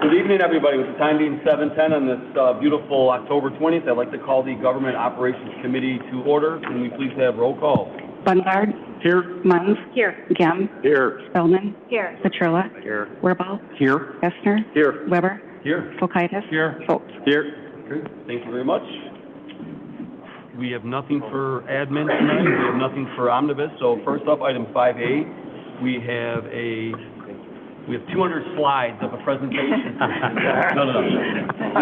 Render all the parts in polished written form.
Good evening, everybody. With the time being 7:10 on this beautiful October 20th, I'd like to call the Government Operations Committee to order. Can we please have roll call? Bungard. Here. Munns. Here. Gem. Here. Spellman. Here. Petrilla. Here. Wirbal. Here. Estner. Here. Weber. Here. Fokaitis. Here. Foltz. Here. Okay. Thank you very much. We have nothing for admin tonight. We have nothing for omnibus. So first up, item 5A, we have 200 slides of a presentation. No.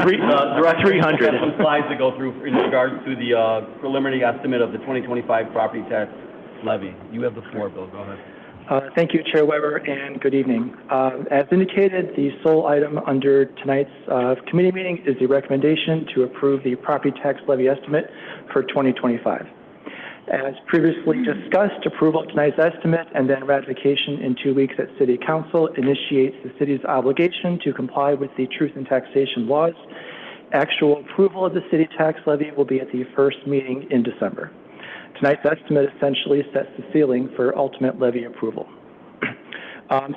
There are 300. We have some slides to go through in regards to the preliminary estimate of the 2025 property tax levy. You have the floor, Bill. Go ahead. Thank you, Chair Weber, and good evening. As indicated, the sole item under tonight's committee meeting is the recommendation to approve the property tax levy estimate for 2025. As previously discussed, approval of tonight's estimate and then ratification in 2 weeks at City Council initiates the city's obligation to comply with the truth in taxation laws. Actual approval of the city tax levy will be at the first meeting in December. Tonight's estimate essentially sets the ceiling for ultimate levy approval.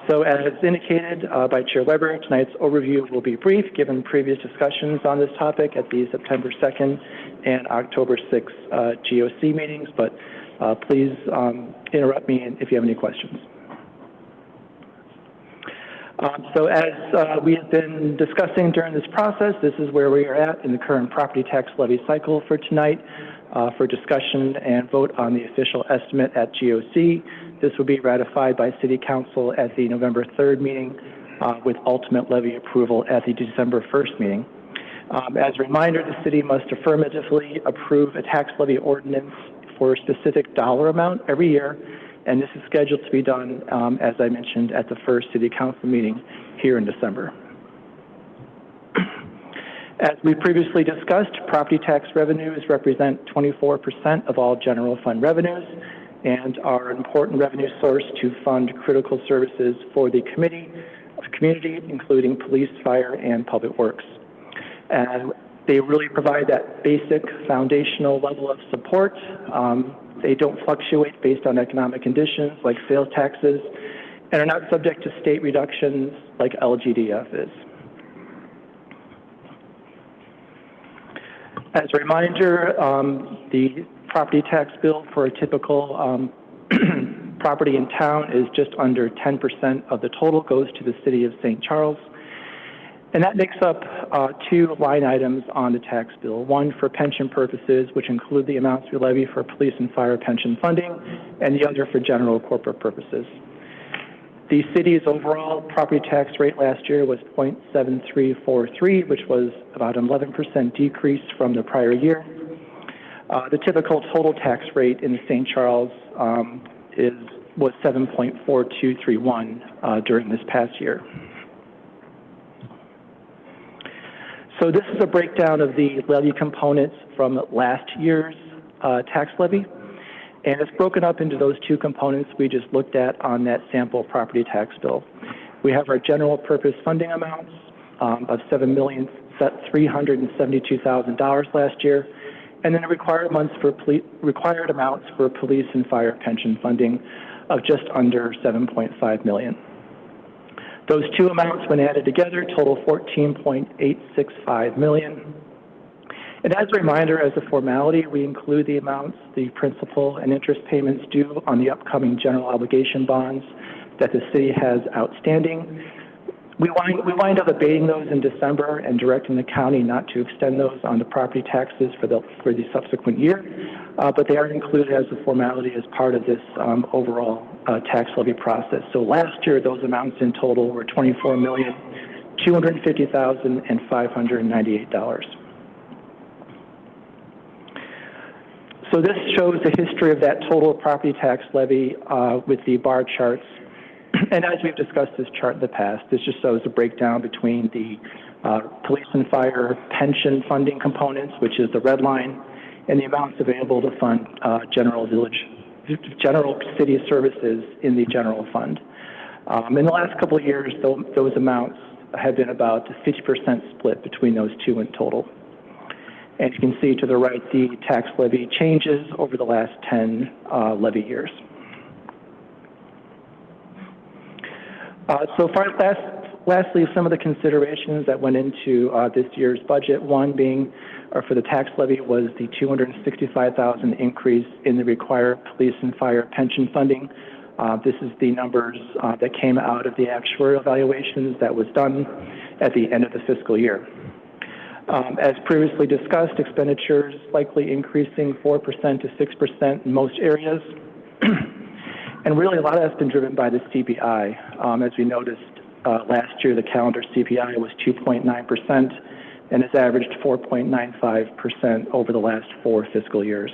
So as indicated by Chair Weber, tonight's overview will be brief given previous discussions on this topic at the September 2nd and October 6th GOC meetings, but please interrupt me if you have any questions. So as we have been discussing during this process, this is where we are at in the current property tax levy cycle for tonight. For discussion and vote on the official estimate at GOC. This will be ratified by City Council at the November 3rd meeting with ultimate levy approval at the December 1st meeting. As a reminder, the city must affirmatively approve a tax levy ordinance for a specific dollar amount every year, and this is scheduled to be done, as I mentioned, at the first City Council meeting here in December. As we previously discussed, property tax revenues represent 24% of all general fund revenues and are an important revenue source to fund critical services for the community, including police, fire, and public works. And they really provide that basic foundational level of support. They don't fluctuate based on economic conditions like sales taxes and are not subject to state reductions like LGDF is. As a reminder, the property tax bill for a typical property in town is just under 10% of the total goes to the city of St. Charles. And that makes up two line items on the tax bill, one for pension purposes, which include the amounts we levy for police and fire pension funding, and the other for general corporate purposes. The city's overall property tax rate last year was 0.7343, which was about an 11% decrease from the prior year. The typical total tax rate in St. Charles was 7.4231 during this past year. So this is a breakdown of the levy components from last year's tax levy. And it's broken up into those two components we just looked at on that sample property tax bill. We have our general purpose funding amounts of $7,372,000 last year, and then the required amounts for police and fire pension funding of just under $7.5 million. Those two amounts, when added together, total $14.865 million. And as a reminder, as a formality, we include the amounts, the principal and interest payments due on the upcoming general obligation bonds that the city has outstanding. We wind up abating those in December and directing the county not to extend those on the property taxes for the subsequent year, but they are included as a formality as part of this overall tax levy process. So last year, those amounts in total were $24,250,598. So this shows the history of that total property tax levy with the bar charts. And as we've discussed this chart in the past, this just shows a breakdown between the police and fire pension funding components, which is the red line, and the amounts available to fund general city services in the general fund. In the last couple of years, those amounts have been about a 50% split between those two in total. And you can see to the right the tax levy changes over the last 10 levy years. So Lastly, some of the considerations that went into this year's budget, one being for the tax levy was the $265,000 increase in the required police and fire pension funding. This is the numbers that came out of the actuarial evaluations that was done at the end of the fiscal year. As previously discussed, expenditures likely increasing 4% to 6% in most areas. And really, a lot of that's been driven by the CPI. As we noticed last year, the calendar CPI was 2.9% and has averaged 4.95% over the last 4 fiscal years.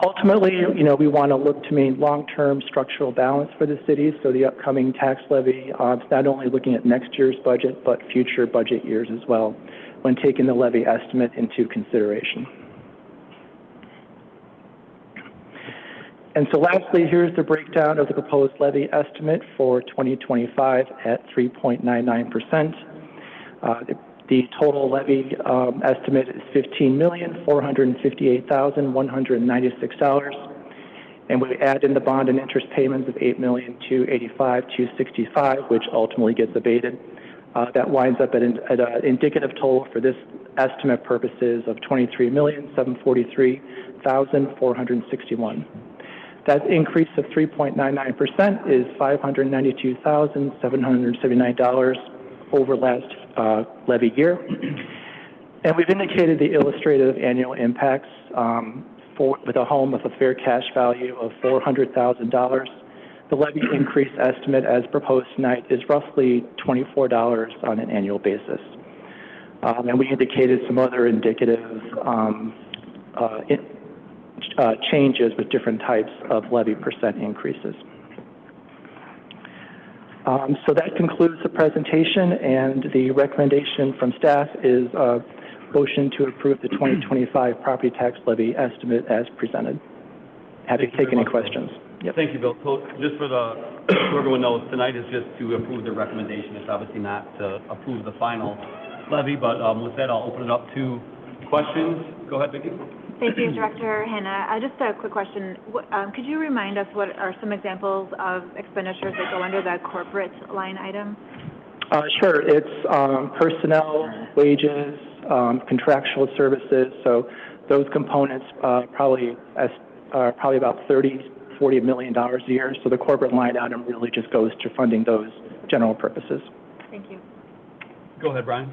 Ultimately, we want to look to maintain long-term structural balance for the city, so the upcoming tax levy is not only looking at next year's budget, but future budget years as well, when taking the levy estimate into consideration. And so lastly, here's the breakdown of the proposed levy estimate for 2025 at 3.99%. The total levy estimate is $15,458,196, and we add in the bond and interest payments of $8,285,265, which ultimately gets abated. That winds up at an indicative total for this estimate purposes of $23,743,461. That increase of 3.99% is $592,779 over last levy year. And we've indicated the illustrative annual impacts with a home with a fair cash value of $400,000. The levy increase estimate as proposed tonight is roughly $24 on an annual basis. And we indicated some other indicative changes with different types of levy percent increases. So that concludes the presentation, and the recommendation from staff is a motion to approve the 2025 property tax levy estimate as presented. Happy to take any questions. Yep. Thank you, Bill. So just so everyone knows, tonight is just to approve the recommendation. It's obviously not to approve the final levy, but with that, I'll open it up to questions. Go ahead, Vicki. Thank you, Director Hanna. Just a quick question. Could you remind us what are some examples of expenditures that go under the corporate line item? Sure. It's personnel, wages, contractual services. So those components are probably about $40 million a year. So the corporate line item really just goes to funding those general purposes. Thank you. Go ahead, Brian.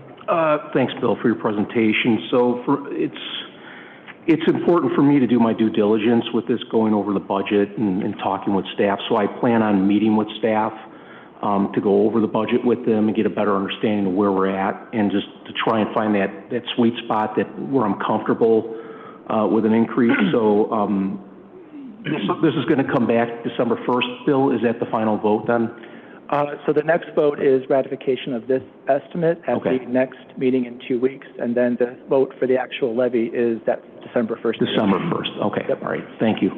Thanks, Bill, for your presentation. So it's important for me to do my due diligence with this, going over the budget and talking with staff. So I plan on meeting with staff to go over the budget with them and get a better understanding of where we're at, and just to try and find that sweet spot where I'm comfortable with an increase. So this is going to come back December 1st, Bill. Is that the final vote then? So the next vote is ratification of this estimate at the next meeting in 2 weeks, and then the vote for the actual levy is that December 1st. December 1st. Okay. Yep. All right. Thank you.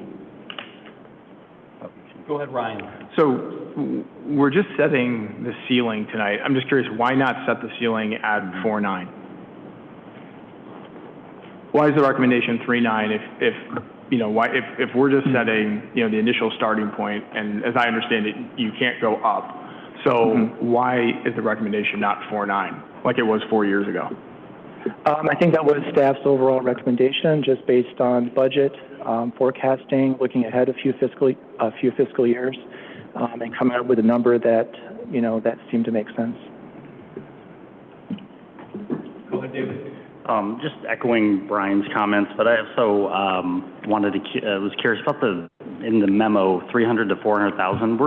Go ahead, Ryan. So we're just setting the ceiling tonight. I'm just curious, why not set the ceiling at 4.9? Why is the recommendation 3.9 if we're just setting, the initial starting point, and as I understand it, you can't go up. So why is the recommendation not 4.9 like it was 4 years ago? I think that was staff's overall recommendation, just based on budget, forecasting, looking ahead a few fiscal years, and coming up with a number that, that seemed to make sense. Go ahead, David. Just echoing Brian's comments, but I also was curious about in the memo, 300 to 400,000.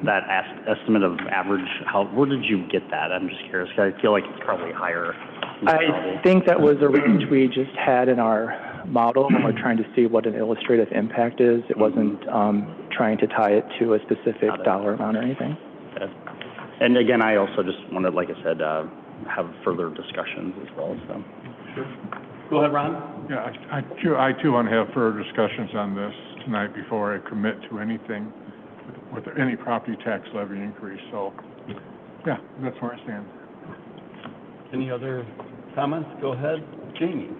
That estimate of average. Where did you get that? I'm just curious. I feel like it's probably higher. I think that was a range we just had in our model when we're trying to see what an illustrative impact is. It wasn't trying to tie it to a specific dollar amount or anything. Okay. And again, I also just wanted, like I said, have further discussions as well. So. Sure. Go ahead, Ron. Yeah, I too want to have further discussions on this tonight before I commit to anything with any property tax levy increase. So, yeah, that's where I stand. Any other comments? Go ahead, Jamie.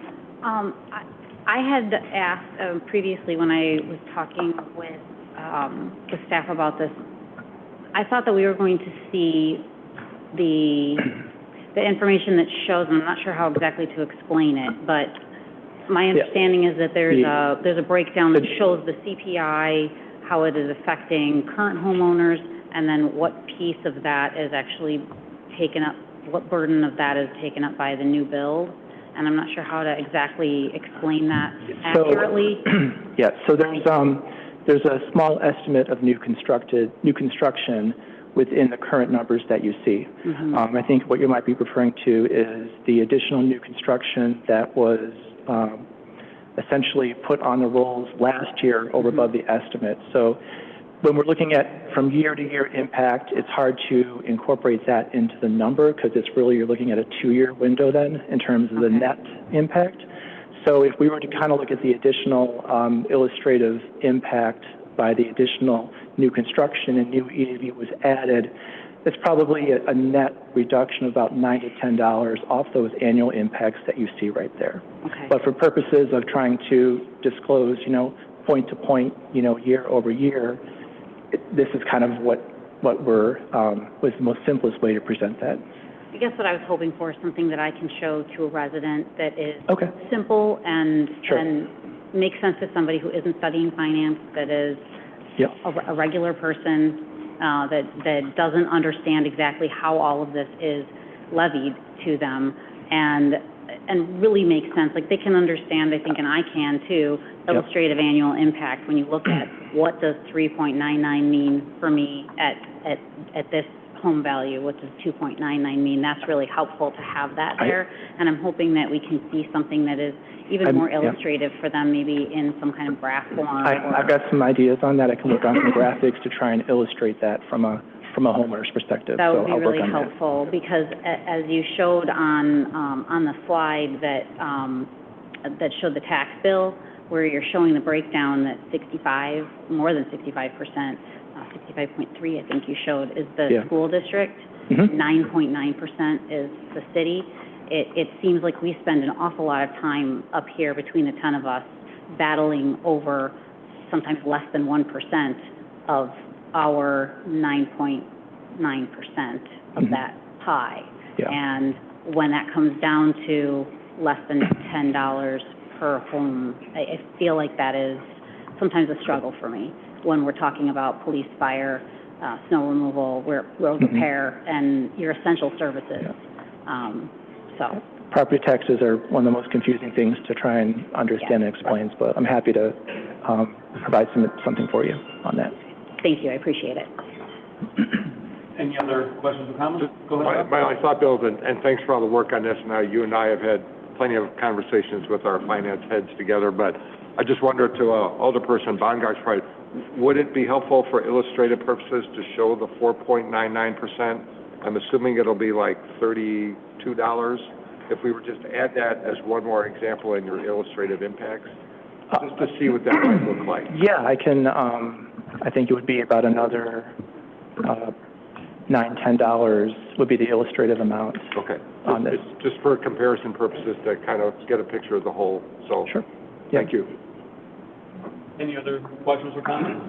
I had asked previously when I was talking with the staff about this, I thought that we were going to see the information that shows, and I'm not sure how exactly to explain it, but my understanding is that there's a breakdown that shows the CPI, how it is affecting current homeowners, and then what piece of that is actually taken up, what burden of that is taken up by the new build. And I'm not sure how to exactly explain that accurately. So there's a small estimate of new construction within the current numbers that you see. I think what you might be referring to is the additional new construction that was essentially put on the rolls last year over above the estimate. So when we're looking at from year to year impact, it's hard to incorporate that into the number because it's really, you're looking at a 2-year window then in terms of the net impact. So if we were to kind of look at the additional illustrative impact by the additional new construction and new EAV was added, it's probably a net reduction of about $9 to $10 off those annual impacts that you see right there. Okay. But for purposes of trying to disclose, point to point, year over year, this is kind of what was the most simplest way to present that. I guess what I was hoping for is something that I can show to a resident that is Okay. simple and Sure. and makes sense to somebody who isn't studying finance, that is Yep. a regular person that doesn't understand exactly how all of this is levied to them, and really makes sense. Like they can understand, I think, and I can too, illustrative annual impact when you look at what does 3.99 mean for me at this home value, what does 2.99 mean? That's really helpful to have that there, and I'm hoping that we can see something that is even more illustrative for them, maybe in some kind of graph form. I've got some ideas on that. I can work on some graphics to try and illustrate that from a homeowner's perspective. That would be I'll work really on that. helpful, because as you showed on the slide that showed the tax bill, where you're showing the breakdown that more than 65%, 65.3, I think you showed, is the school district. 9.9% is the city. It seems like we spend an awful lot of time up here between the 10 of us battling over sometimes less than 1% of our 9.9% of that pie. And when that comes down to less than $10 per home, I feel like that is sometimes a struggle for me when we're talking about police, fire, snow removal, road repair, and your essential services. Property taxes are one of the most confusing things to try and understand and explain, but I'm happy to provide something for you on that. Thank you, I appreciate it. Any other questions or comments? Go ahead. My only thought, Bill, and thanks for all the work on this. Now, you and I have had plenty of conversations with our finance heads together, but I just wonder to Alderperson Bongart's part, would it be helpful for illustrative purposes to show the 4.99%? I'm assuming it'll be like $32. If we were just to add that as one more example in your illustrative impacts, just to see what that might look like. Yeah, I can. I think it would be about another $9, $10 would be the illustrative amount. Okay. On this, just for comparison purposes to kind of get a picture of the whole. So sure. Thank you. Any other questions or comments?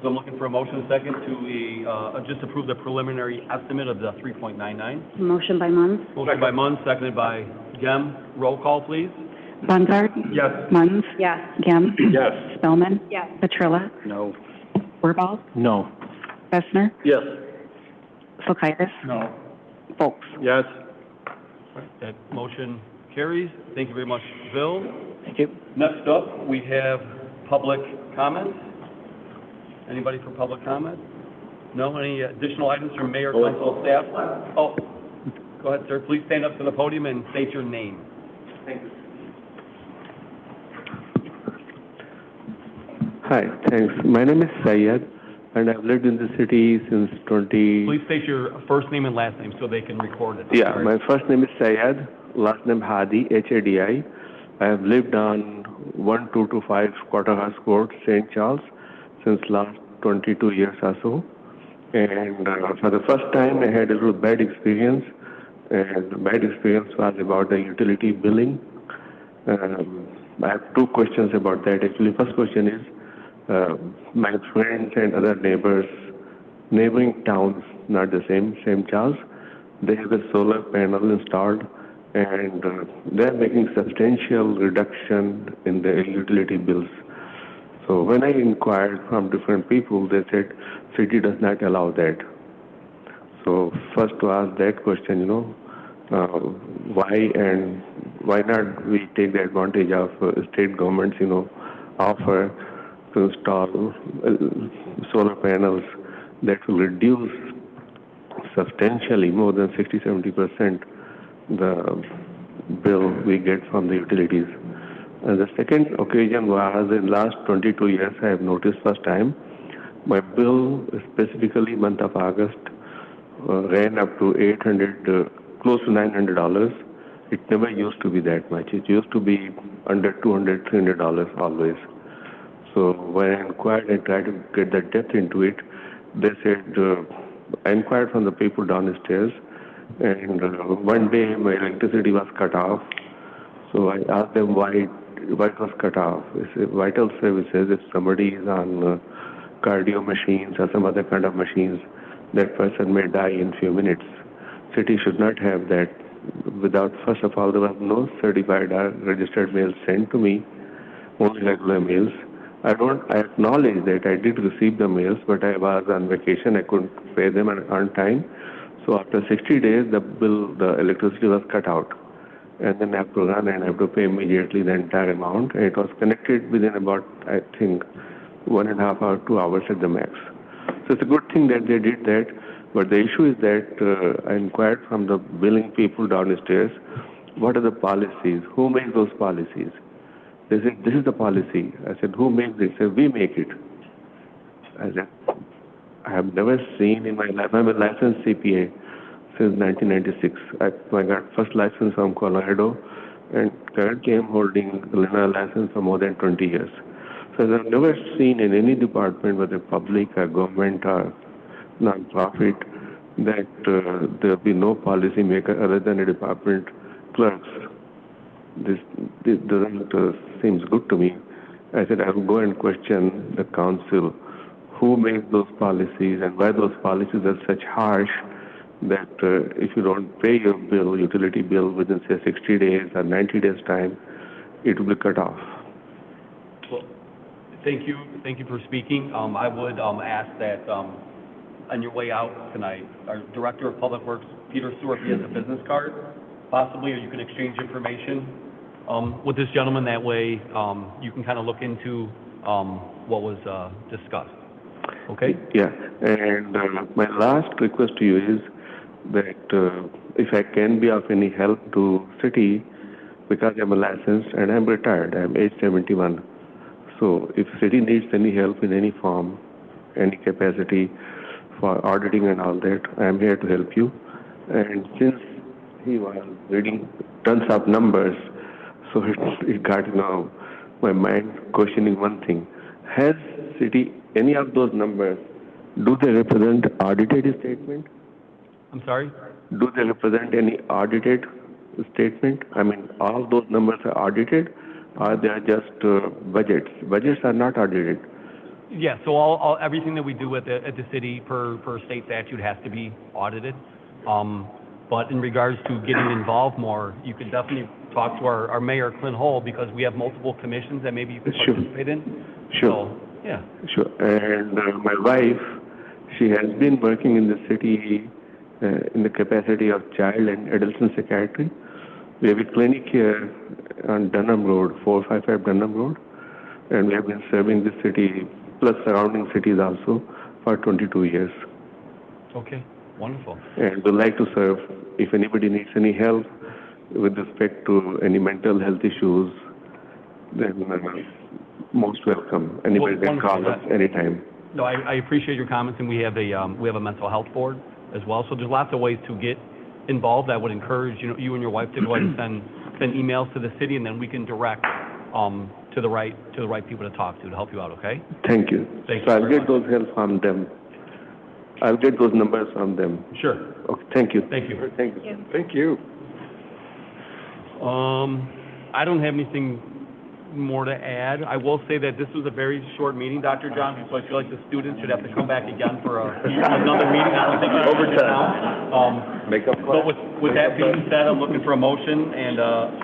So I'm looking for a motion and second to just approve the preliminary estimate of the 3.99. Motion by Munns? Motion by Munns, seconded by Gem. Roll call, please. Bongard? Yes. Munns? Yes. Gem? Yes. Spellman? Yes. Petrilla? No. Wirball? No. Bessner? Yes. Fokitis? No. Folks? Yes. That motion carries. Thank you very much, Bill. Thank you. Next up, we have public comments. Anybody for public comment? No? Any additional items from mayor, council, staff? Oh, go ahead, sir. Please stand up to the podium and state your name. Thank you. Hi, thanks. My name is Syed, and I've lived in the city since Please state your first name and last name so they can record it. Yeah, my first name is Syed, last name Hadi, Hadi. I have lived on 1225 Quarterhouse Court, St. Charles, since last 22 years or so. And for the first time, I had a little bad experience. And the bad experience was about the utility billing. I have two questions about that. Actually, first question is, my friends and other neighbors, neighboring towns, not the same, St. Charles. They have a solar panel installed, and they're making substantial reduction in the utility bills. So when I inquired from different people, they said city does not allow that. So first to ask that question, why and why not we take the advantage of state governments, offer to install solar panels that will reduce substantially more than 60-70% the bill we get from the utilities. And the second occasion was in last 22 years I have noticed first time my bill, specifically month of August, ran up to close to $900. It never used to be that much. It used to be under $200, $300 always. So when I inquired and tried to get the depth into it, they said, I inquired from the people downstairs, and one day my electricity was cut off. So I asked them why it was cut off. It's vital services. If somebody is on cardio machines or some other kind of machines, that person may die in few minutes. City should not have that. Without, first of all, there was no certified or registered mail sent to me, only regular mails. I acknowledge that I did receive the mails, but I was on vacation. I couldn't pay them on time. So after 60 days, the electricity was cut out. And then I have to run and I have to pay immediately the entire amount. And it was connected within about, I think, 1.5 or 2 hours at the max. So it's a good thing that they did that. But the issue is that I inquired from the billing people downstairs, what are the policies? Who makes those policies? They said, this is the policy. I said, who makes it? They said, we make it. I said, I have never seen in my life, I'm a licensed CPA since 1996. I got first license from Colorado, and currently I'm holding a license for more than 20 years. So I've never seen in any department, whether public or government or non-profit, that there'll be no policy maker other than a department clerks. This doesn't seems good to me. I said, I will go and question the council who makes those policies and why those policies are such harsh that if you don't pay your bill, utility bill, within, say, 60 days or 90 days time, it will be cut off. Well, thank you for speaking. I would ask that on your way out tonight, our Director of Public Works, Peter Stewart, he has a business card, possibly, or you can exchange information with this gentleman. That way, you can kind of look into what was discussed. Okay? Yeah, and my last request to you is that if I can be of any help to city, because I'm a licensed and I'm retired, I'm age 71. So if city needs any help in any form, any capacity for auditing and all that, I'm here to help you. And since he was reading tons of numbers, so it got my mind questioning one thing. Has city any of those numbers, do they represent audited statement? I'm sorry? Do they represent any audited statement? I mean, all those numbers are audited, or they are just budgets? Budgets are not audited. Yeah, so everything that we do at the city per state statute has to be audited. But in regards to getting involved more, you can definitely talk to our mayor, Clint Hull, because we have multiple commissions that maybe you can participate in. Sure. So, yeah. Sure. And my wife, she has been working in the city in the capacity of child and adolescent psychiatry. We have a clinic here on Dunham Road, 455 Dunham Road, and we have been serving the city plus surrounding cities also for 22 years. Okay, wonderful. And we'd like to serve. If anybody needs any help with respect to any mental health issues, then most welcome. Anybody can call us anytime. No, I appreciate your comments, and we have a mental health board as well. So there's lots of ways to get involved. I would encourage you and your wife to go ahead and send emails to the city, and then we can direct to the right people to talk to help you out. Okay? Thank you. Thank you. So I'll get those help from them. I'll get those numbers from them. Sure. Okay. Thank you. Thank you. Thank you. Thank you. I don't have anything more to add. I will say that this was a very short meeting, Dr. Johnson, so I feel like the students should have to come back again for another meeting. I don't think it's over now. Make up But with that being said, I'm looking for a motion and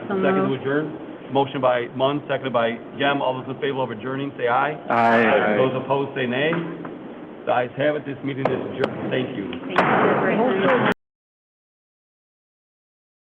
second to adjourn. Motion by Munn, seconded by Gem. All those in favor of adjourning, say aye. Aye. Those opposed, say nay. The ayes have it. This meeting is adjourned. Thank you. Thank you.